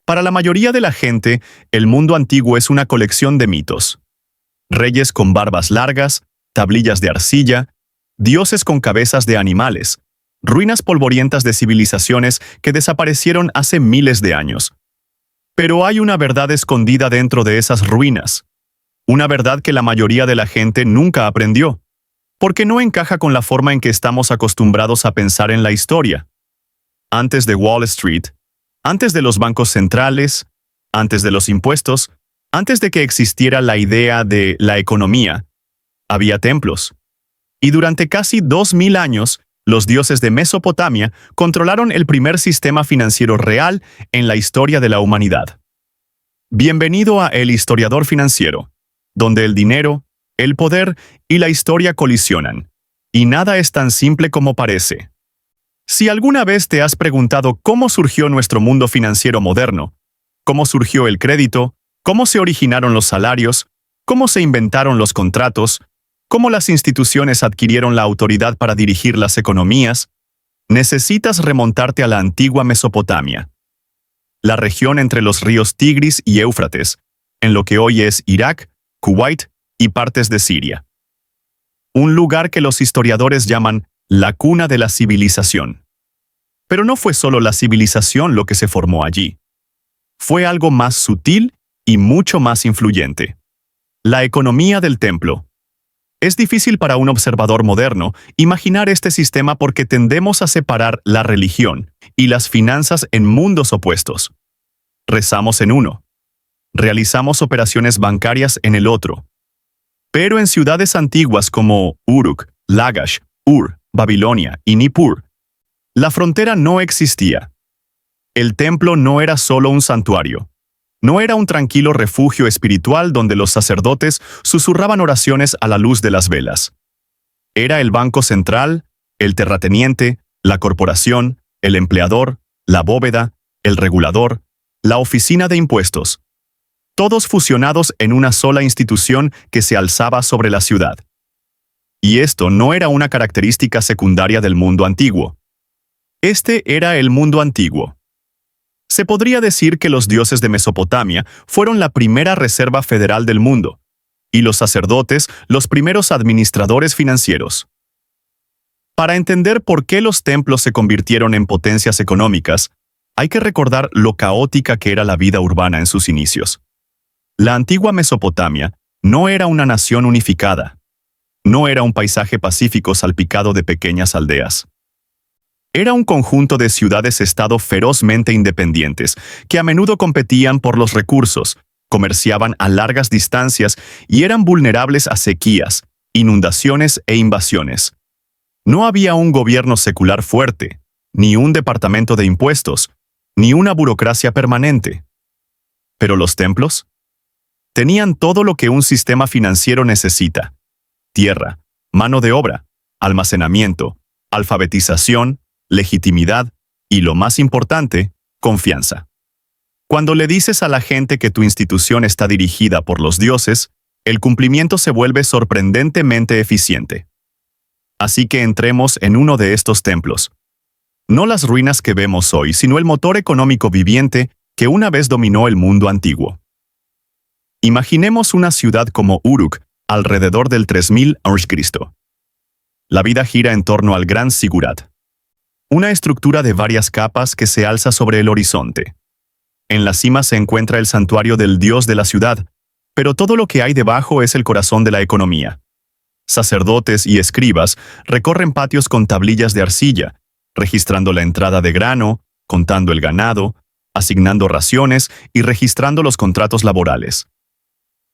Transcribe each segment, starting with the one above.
Para la mayoría de la gente, el mundo antiguo es una colección de mitos. Reyes con barbas largas, tablillas de arcilla, dioses con cabezas de animales, ruinas polvorientas de civilizaciones que desaparecieron hace miles de años. Pero hay una verdad escondida dentro de esas ruinas. Una verdad que la mayoría de la gente nunca aprendió, porque no encaja con la forma en que estamos acostumbrados a pensar en la historia. Antes de Wall Street, antes de los bancos centrales, antes de los impuestos, antes de que existiera la idea de la economía, había templos. Y durante casi 2000 años, los dioses de Mesopotamia controlaron el primer sistema financiero real en la historia de la humanidad. Bienvenido a El Historiador Financiero, donde el dinero, el poder y la historia colisionan, y nada es tan simple como parece. Si alguna vez te has preguntado cómo surgió nuestro mundo financiero moderno, cómo surgió el crédito, cómo se originaron los salarios, cómo se inventaron los contratos, cómo las instituciones adquirieron la autoridad para dirigir las economías, necesitas remontarte a la antigua Mesopotamia, la región entre los ríos Tigris y Éufrates, en lo que hoy es Irak, Kuwait y partes de Siria. Un lugar que los historiadores llaman la cuna de la civilización. Pero no fue solo la civilización lo que se formó allí. Fue algo más sutil y mucho más influyente. La economía del templo. Es difícil para un observador moderno imaginar este sistema porque tendemos a separar la religión y las finanzas en mundos opuestos. Rezamos en uno. Realizamos operaciones bancarias en el otro. Pero en ciudades antiguas como Uruk, Lagash, Ur, Babilonia y Nippur, la frontera no existía. El templo no era solo un santuario. No era un tranquilo refugio espiritual donde los sacerdotes susurraban oraciones a la luz de las velas. Era el banco central, el terrateniente, la corporación, el empleador, la bóveda, el regulador, la oficina de impuestos. Todos fusionados en una sola institución que se alzaba sobre la ciudad. Y esto no era una característica secundaria del mundo antiguo. Este era el mundo antiguo. Se podría decir que los dioses de Mesopotamia fueron la primera reserva federal del mundo, y los sacerdotes los primeros administradores financieros. Para entender por qué los templos se convirtieron en potencias económicas, hay que recordar lo caótica que era la vida urbana en sus inicios. La antigua Mesopotamia no era una nación unificada. No era un paisaje pacífico salpicado de pequeñas aldeas. Era un conjunto de ciudades-estado ferozmente independientes, que a menudo competían por los recursos, comerciaban a largas distancias y eran vulnerables a sequías, inundaciones e invasiones. No había un gobierno secular fuerte, ni un departamento de impuestos, ni una burocracia permanente. ¿Pero los templos? Tenían todo lo que un sistema financiero necesita: tierra, mano de obra, almacenamiento, alfabetización, legitimidad y, lo más importante, confianza. Cuando le dices a la gente que tu institución está dirigida por los dioses, el cumplimiento se vuelve sorprendentemente eficiente. Así que entremos en uno de estos templos. No las ruinas que vemos hoy, sino el motor económico viviente que una vez dominó el mundo antiguo. Imaginemos una ciudad como Uruk, alrededor del 3000 a.C. La vida gira en torno al Gran Sigurat, una estructura de varias capas que se alza sobre el horizonte. En la cima se encuentra el santuario del dios de la ciudad, pero todo lo que hay debajo es el corazón de la economía. Sacerdotes y escribas recorren patios con tablillas de arcilla, registrando la entrada de grano, contando el ganado, asignando raciones y registrando los contratos laborales.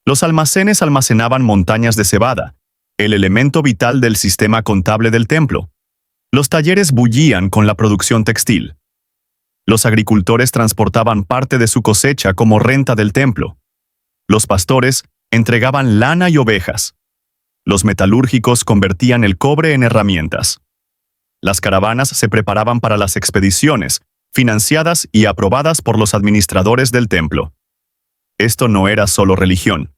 Los almacenes almacenaban montañas de cebada, el elemento vital del sistema contable del templo. Los talleres bullían con la producción textil. Los agricultores transportaban parte de su cosecha como renta del templo. Los pastores entregaban lana y ovejas. Los metalúrgicos convertían el cobre en herramientas. Las caravanas se preparaban para las expediciones, financiadas y aprobadas por los administradores del templo. Esto no era solo religión.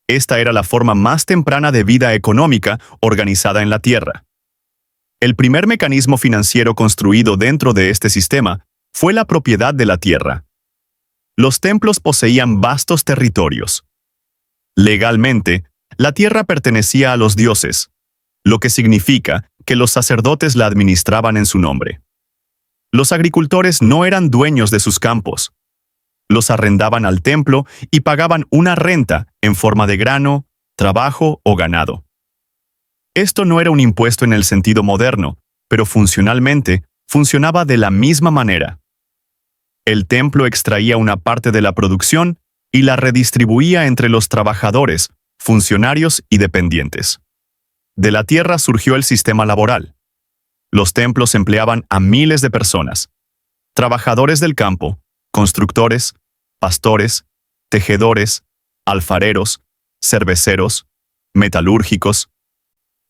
Esta era la forma más temprana de vida económica organizada en la tierra. El primer mecanismo financiero construido dentro de este sistema fue la propiedad de la tierra, Los templos poseían vastos territorios. Legalmente, la tierra pertenecía a los dioses, lo que significa que los sacerdotes la administraban en su nombre. Los agricultores no eran dueños de sus campos. Los arrendaban al templo y pagaban una renta en forma de grano, trabajo o ganado. Esto no era un impuesto en el sentido moderno, pero funcionalmente funcionaba de la misma manera. El templo extraía una parte de la producción y la redistribuía entre los trabajadores, funcionarios y dependientes. De la tierra surgió el sistema laboral. Los templos empleaban a miles de personas: trabajadores del campo, constructores, pastores, tejedores, alfareros, cerveceros, metalúrgicos,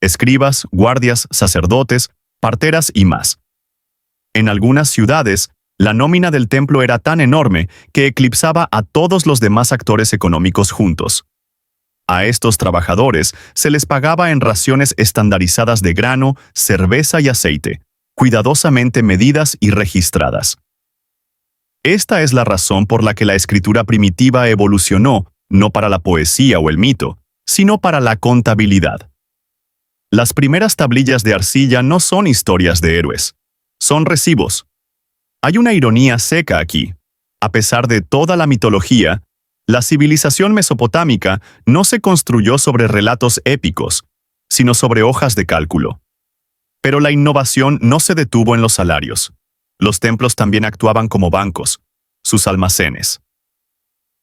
escribas, guardias, sacerdotes, parteras y más. En algunas ciudades, la nómina del templo era tan enorme que eclipsaba a todos los demás actores económicos juntos. A estos trabajadores se les pagaba en raciones estandarizadas de grano, cerveza y aceite, cuidadosamente medidas y registradas. Esta es la razón por la que la escritura primitiva evolucionó, no para la poesía o el mito, sino para la contabilidad. Las primeras tablillas de arcilla no son historias de héroes, son recibos. Hay una ironía seca aquí. A pesar de toda la mitología, la civilización mesopotámica no se construyó sobre relatos épicos, sino sobre hojas de cálculo. Pero la innovación no se detuvo en los salarios. Los templos también actuaban como bancos, sus almacenes.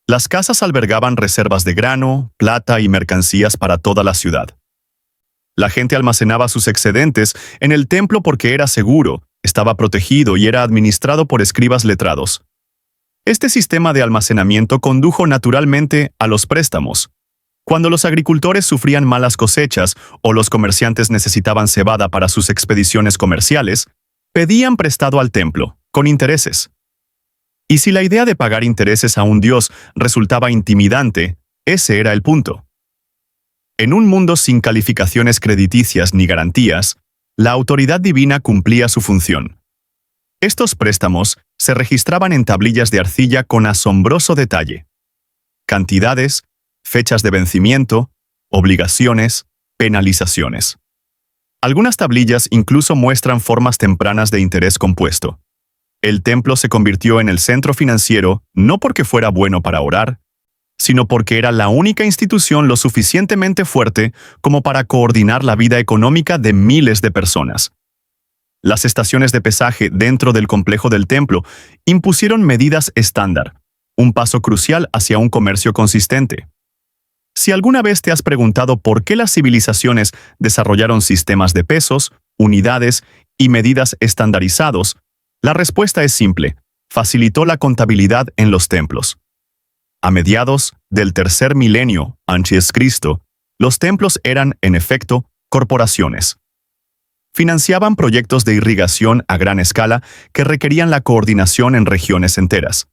Las casas albergaban reservas de grano, plata y mercancías para toda la ciudad. La gente almacenaba sus excedentes en el templo porque era seguro, estaba protegido y era administrado por escribas letrados. Este sistema de almacenamiento condujo naturalmente a los préstamos. Cuando los agricultores sufrían malas cosechas o los comerciantes necesitaban cebada para sus expediciones comerciales, pedían prestado al templo, con intereses. Y si la idea de pagar intereses a un dios resultaba intimidante, ese era el punto. En un mundo sin calificaciones crediticias ni garantías, la autoridad divina cumplía su función. Estos préstamos se registraban en tablillas de arcilla con asombroso detalle. Cantidades, fechas de vencimiento, obligaciones, penalizaciones. Algunas tablillas incluso muestran formas tempranas de interés compuesto. El templo se convirtió en el centro financiero no porque fuera bueno para orar, sino porque era la única institución lo suficientemente fuerte como para coordinar la vida económica de miles de personas. Las estaciones de pesaje dentro del complejo del templo impusieron medidas estándar, un paso crucial hacia un comercio consistente. Si alguna vez te has preguntado por qué las civilizaciones desarrollaron sistemas de pesos, unidades y medidas estandarizados, la respuesta es simple: facilitó la contabilidad en los templos. A mediados del tercer milenio antes de Cristo, los templos eran, en efecto, corporaciones. Financiaban proyectos de irrigación a gran escala que requerían la coordinación en regiones enteras.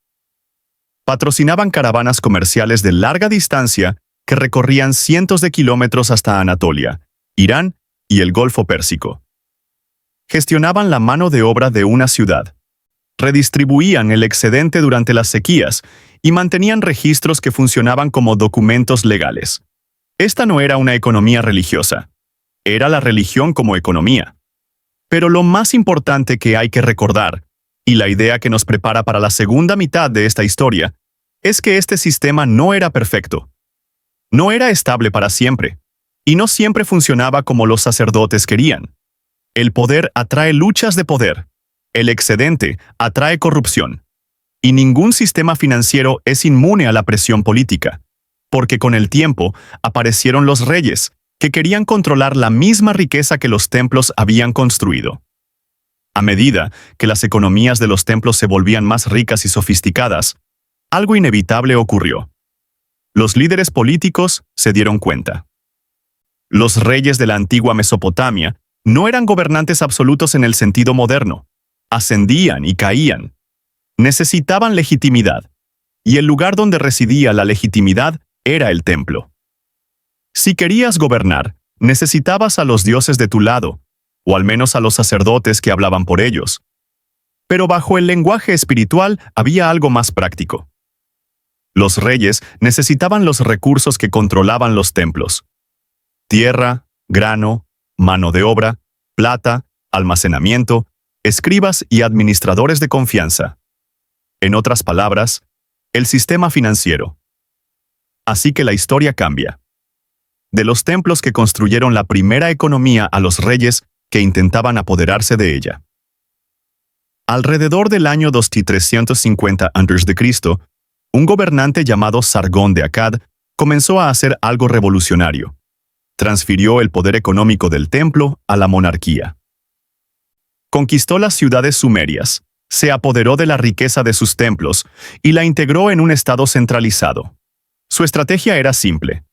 Patrocinaban caravanas comerciales de larga distancia que recorrían cientos de kilómetros hasta Anatolia, Irán y el Golfo Pérsico. Gestionaban la mano de obra de una ciudad. Redistribuían el excedente durante las sequías y mantenían registros que funcionaban como documentos legales. Esta no era una economía religiosa. Era la religión como economía. Pero lo más importante que hay que recordar, y la idea que nos prepara para la segunda mitad de esta historia, es que este sistema no era perfecto. No era estable para siempre, y no siempre funcionaba como los sacerdotes querían. El poder atrae luchas de poder. El excedente atrae corrupción. Y ningún sistema financiero es inmune a la presión política, porque con el tiempo aparecieron los reyes, que querían controlar la misma riqueza que los templos habían construido. A medida que las economías de los templos se volvían más ricas y sofisticadas, algo inevitable ocurrió. Los líderes políticos se dieron cuenta. Los reyes de la antigua Mesopotamia no eran gobernantes absolutos en el sentido moderno. Ascendían y caían. Necesitaban legitimidad, y el lugar donde residía la legitimidad era el templo. Si querías gobernar, necesitabas a los dioses de tu lado, o al menos a los sacerdotes que hablaban por ellos. Pero bajo el lenguaje espiritual había algo más práctico. Los reyes necesitaban los recursos que controlaban los templos: tierra, grano, mano de obra, plata, almacenamiento, escribas y administradores de confianza. En otras palabras, el sistema financiero. Así que la historia cambia. De los templos que construyeron la primera economía a los reyes que intentaban apoderarse de ella. Alrededor del año 2350 a.C., un gobernante llamado Sargón de Akkad comenzó a hacer algo revolucionario. Transfirió el poder económico del templo a la monarquía. Conquistó las ciudades sumerias, se apoderó de la riqueza de sus templos y la integró en un estado centralizado. Su estrategia era simple.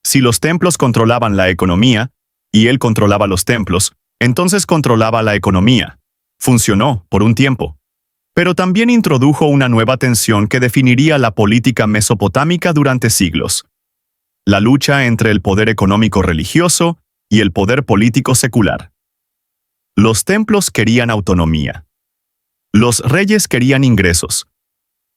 Si los templos controlaban la economía, y él controlaba los templos, entonces controlaba la economía. Funcionó por un tiempo. Pero también introdujo una nueva tensión que definiría la política mesopotámica durante siglos: la lucha entre el poder económico religioso y el poder político secular. Los templos querían autonomía. Los reyes querían ingresos.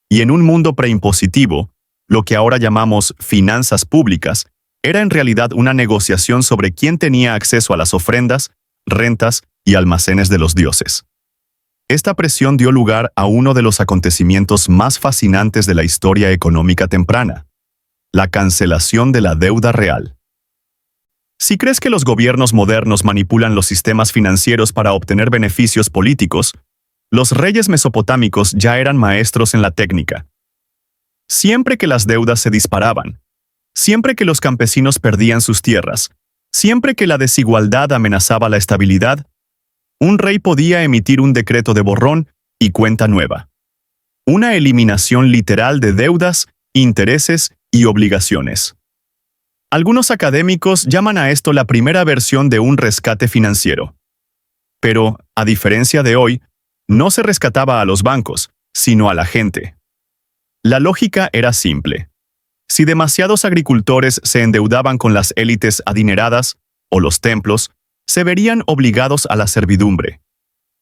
Y en un mundo preimpositivo, lo que ahora llamamos finanzas públicas, era en realidad una negociación sobre quién tenía acceso a las ofrendas, rentas y almacenes de los dioses. Esta presión dio lugar a uno de los acontecimientos más fascinantes de la historia económica temprana: la cancelación de la deuda real. Si crees que los gobiernos modernos manipulan los sistemas financieros para obtener beneficios políticos, los reyes mesopotámicos ya eran maestros en la técnica. Siempre que las deudas se disparaban, siempre que los campesinos perdían sus tierras, siempre que la desigualdad amenazaba la estabilidad, un rey podía emitir un decreto de borrón y cuenta nueva. Una eliminación literal de deudas, intereses y obligaciones. Algunos académicos llaman a esto la primera versión de un rescate financiero. Pero, a diferencia de hoy, no se rescataba a los bancos, sino a la gente. La lógica era simple. Si demasiados agricultores se endeudaban con las élites adineradas, o los templos, se verían obligados a la servidumbre.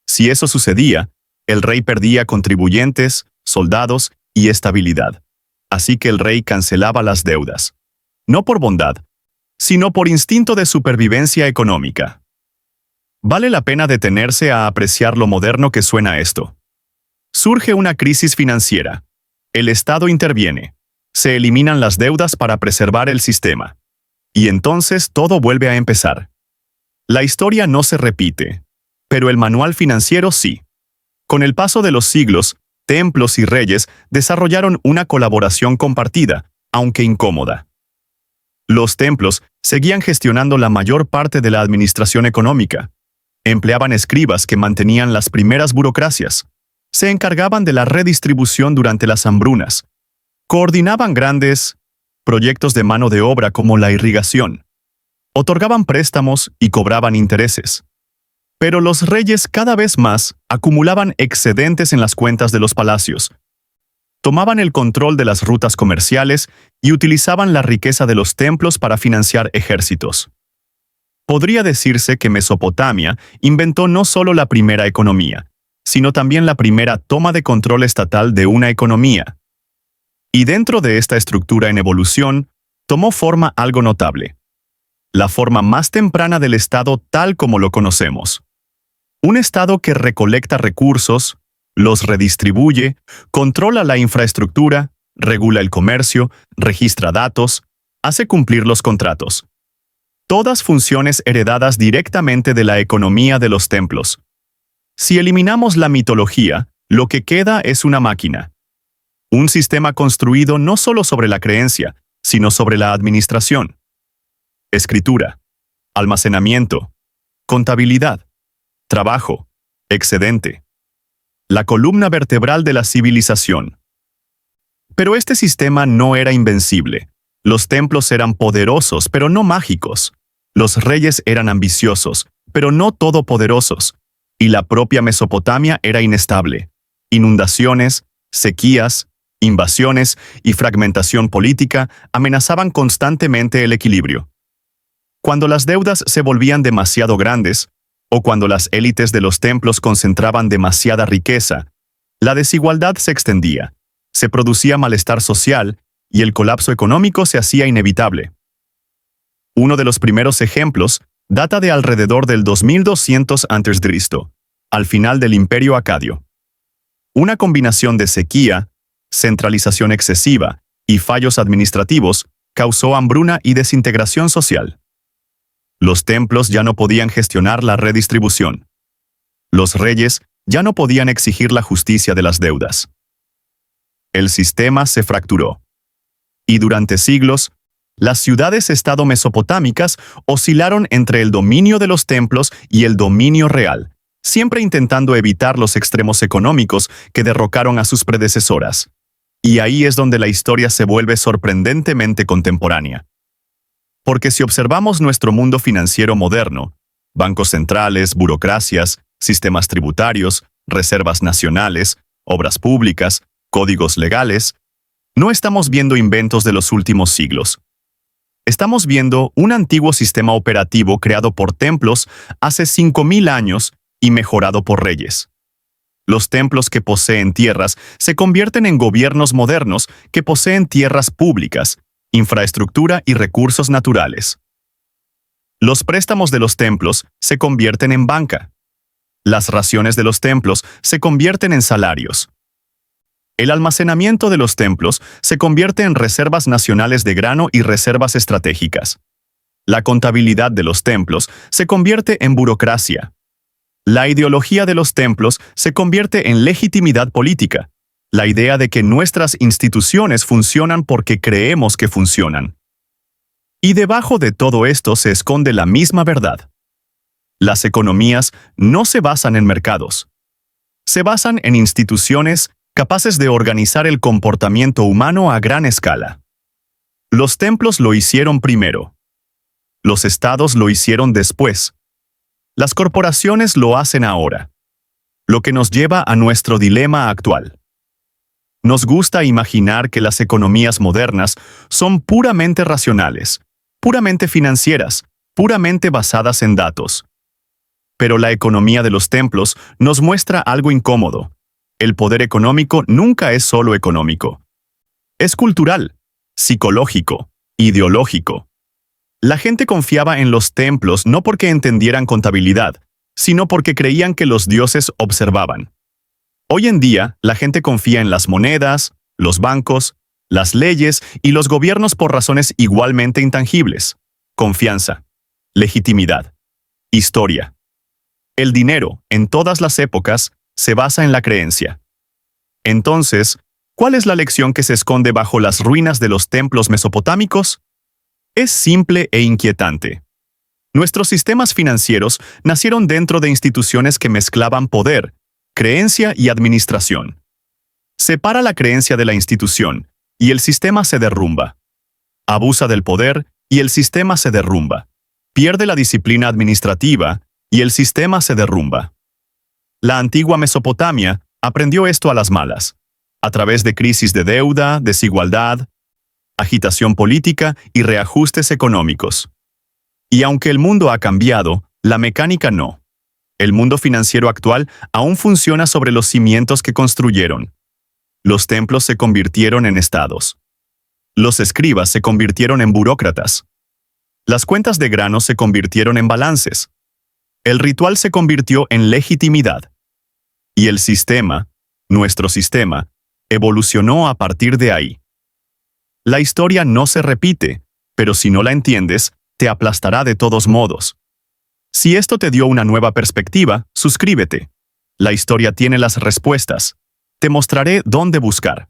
Si eso sucedía, el rey perdía contribuyentes, soldados y estabilidad. Así que el rey cancelaba las deudas. No por bondad, sino por instinto de supervivencia económica. Vale la pena detenerse a apreciar lo moderno que suena esto. Surge una crisis financiera. El Estado interviene. Se eliminan las deudas para preservar el sistema. Y entonces todo vuelve a empezar. La historia no se repite, pero el manual financiero sí. Con el paso de los siglos, templos y reyes desarrollaron una colaboración compartida, aunque incómoda. Los templos seguían gestionando la mayor parte de la administración económica. Empleaban escribas que mantenían las primeras burocracias. Se encargaban de la redistribución durante las hambrunas. Coordinaban grandes proyectos de mano de obra como la irrigación. Otorgaban préstamos y cobraban intereses. Pero los reyes cada vez más acumulaban excedentes en las cuentas de los palacios. Tomaban el control de las rutas comerciales y utilizaban la riqueza de los templos para financiar ejércitos. Podría decirse que Mesopotamia inventó no solo la primera economía, sino también la primera toma de control estatal de una economía. Y dentro de esta estructura en evolución, tomó forma algo notable: la forma más temprana del Estado tal como lo conocemos. Un Estado que recolecta recursos, los redistribuye, controla la infraestructura, regula el comercio, registra datos, hace cumplir los contratos. Todas funciones heredadas directamente de la economía de los templos. Si eliminamos la mitología, lo que queda es una máquina. Un sistema construido no solo sobre la creencia, sino sobre la administración. Escritura, almacenamiento, contabilidad, trabajo, excedente. La columna vertebral de la civilización. Pero este sistema no era invencible. Los templos eran poderosos, pero no mágicos. Los reyes eran ambiciosos, pero no todopoderosos. Y la propia Mesopotamia era inestable. Inundaciones, sequías, invasiones y fragmentación política amenazaban constantemente el equilibrio. Cuando las deudas se volvían demasiado grandes, o cuando las élites de los templos concentraban demasiada riqueza, la desigualdad se extendía, se producía malestar social y el colapso económico se hacía inevitable. Uno de los primeros ejemplos data de alrededor del 2200 a.C., al final del Imperio Acadio. Una combinación de sequía, centralización excesiva y fallos administrativos causó hambruna y desintegración social. Los templos ya no podían gestionar la redistribución. Los reyes ya no podían exigir la justicia de las deudas. El sistema se fracturó. Y durante siglos, las ciudades-estado mesopotámicas oscilaron entre el dominio de los templos y el dominio real, siempre intentando evitar los extremos económicos que derrocaron a sus predecesoras. Y ahí es donde la historia se vuelve sorprendentemente contemporánea. Porque si observamos nuestro mundo financiero moderno, bancos centrales, burocracias, sistemas tributarios, reservas nacionales, obras públicas, códigos legales, no estamos viendo inventos de los últimos siglos. Estamos viendo un antiguo sistema operativo creado por templos hace 5000 años y mejorado por reyes. Los templos que poseen tierras se convierten en gobiernos modernos que poseen tierras públicas, infraestructura y recursos naturales. Los préstamos de los templos se convierten en banca. Las raciones de los templos se convierten en salarios. El almacenamiento de los templos se convierte en reservas nacionales de grano y reservas estratégicas. La contabilidad de los templos se convierte en burocracia. La ideología de los templos se convierte en legitimidad política, la idea de que nuestras instituciones funcionan porque creemos que funcionan. Y debajo de todo esto se esconde la misma verdad. Las economías no se basan en mercados. Se basan en instituciones capaces de organizar el comportamiento humano a gran escala. Los templos lo hicieron primero. Los estados lo hicieron después. Las corporaciones lo hacen ahora. Lo que nos lleva a nuestro dilema actual. Nos gusta imaginar que las economías modernas son puramente racionales, puramente financieras, puramente basadas en datos. Pero la economía de los templos nos muestra algo incómodo. El poder económico nunca es solo económico. Es cultural, psicológico, ideológico. La gente confiaba en los templos no porque entendieran contabilidad, sino porque creían que los dioses observaban. Hoy en día, la gente confía en las monedas, los bancos, las leyes y los gobiernos por razones igualmente intangibles. Confianza, legitimidad, historia. El dinero, en todas las épocas, se basa en la creencia. Entonces, ¿cuál es la lección que se esconde bajo las ruinas de los templos mesopotámicos? Es simple e inquietante. Nuestros sistemas financieros nacieron dentro de instituciones que mezclaban poder, creencia y administración. Separa la creencia de la institución, y el sistema se derrumba. Abusa del poder, y el sistema se derrumba. Pierde la disciplina administrativa, y el sistema se derrumba. La antigua Mesopotamia aprendió esto a las malas, a través de crisis de deuda, desigualdad, agitación política y reajustes económicos. Y aunque el mundo ha cambiado, la mecánica no. El mundo financiero actual aún funciona sobre los cimientos que construyeron. Los templos se convirtieron en estados. Los escribas se convirtieron en burócratas. Las cuentas de grano se convirtieron en balances. El ritual se convirtió en legitimidad. Y el sistema, nuestro sistema, evolucionó a partir de ahí. La historia no se repite, pero si no la entiendes, te aplastará de todos modos. Si esto te dio una nueva perspectiva, suscríbete. La historia tiene las respuestas. Te mostraré dónde buscar.